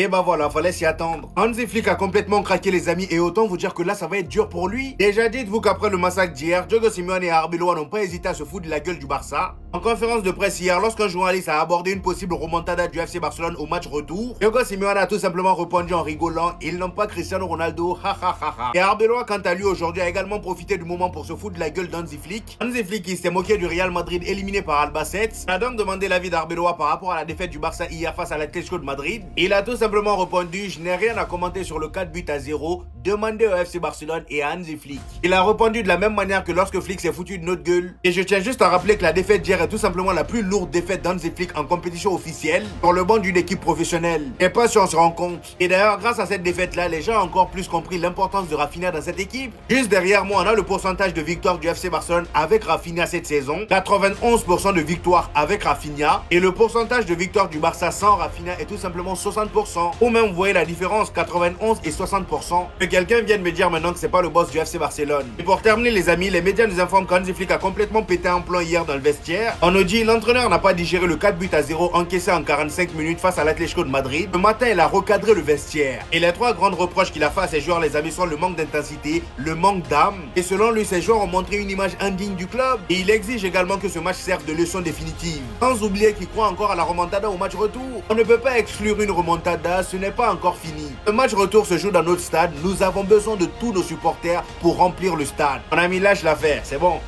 Et bah voilà, fallait s'y attendre. Hansi Flick a complètement craqué les amis et autant vous dire que là ça va être dur pour lui. Déjà dites-vous qu'après le massacre d'hier, Diego Simeone et Arbeloa n'ont pas hésité à se foutre de la gueule du Barça. En conférence de presse hier, lorsqu'un journaliste a abordé une possible remontada du FC Barcelone au match retour, Diego Simeone a tout simplement répondu en rigolant, ils n'ont pas Cristiano Ronaldo, ha ha ha ha. Et Arbeloa quant à lui aujourd'hui a également profité du moment pour se foutre de la gueule d'Hansi Flick. Hansi Flick qui s'est moqué du Real Madrid éliminé par Albacete, a donc demandé l'avis d'Arbeloa par rapport à la défaite du Barça hier face à l'Atlético de Madrid. Il a tout simplement répondu, je n'ai rien à commenter sur le 4-0, demandez au FC Barcelone et à Hansi Flick. Il a répondu de la même manière que lorsque Flick s'est foutu de notre gueule. Et je tiens juste à rappeler que la défaite d'hier est tout simplement la plus lourde défaite d'Hansi Flick en compétition officielle pour le banc d'une équipe professionnelle. Et pas si on se rend compte. Et d'ailleurs, grâce à cette défaite-là, les gens ont encore plus compris l'importance de Rafinha dans cette équipe. Juste derrière moi, on a le pourcentage de victoire du FC Barcelone avec Rafinha cette saison. 91% de victoire avec Rafinha. Et le pourcentage de victoire du Barça sans Rafinha est tout simplement 60%. Ou même, vous voyez la différence, 91 et 60%. Que quelqu'un vienne me dire maintenant que c'est pas le boss du FC Barcelone. Et pour terminer les amis, les médias nous informent qu'Hansi Flick a complètement pété un plan hier dans le vestiaire. On nous dit l'entraîneur n'a pas digéré le 4-0 encaissé en 45 minutes face à l'Atlético de Madrid. Le matin, il a recadré le vestiaire. Et les trois grandes reproches qu'il a fait à ses joueurs les amis sont le manque d'intensité, le manque d'âme. Et selon lui, ses joueurs ont montré une image indigne du club. Et il exige également que ce match serve de leçon définitive. Sans oublier qu'il croit encore à la remontada au match retour. On ne peut pas exclure une remontada, ce n'est pas encore fini. Le match retour se joue dans notre stade. Nous avons besoin de tous nos supporters pour remplir le stade. Mon ami, lâche l'affaire, c'est bon.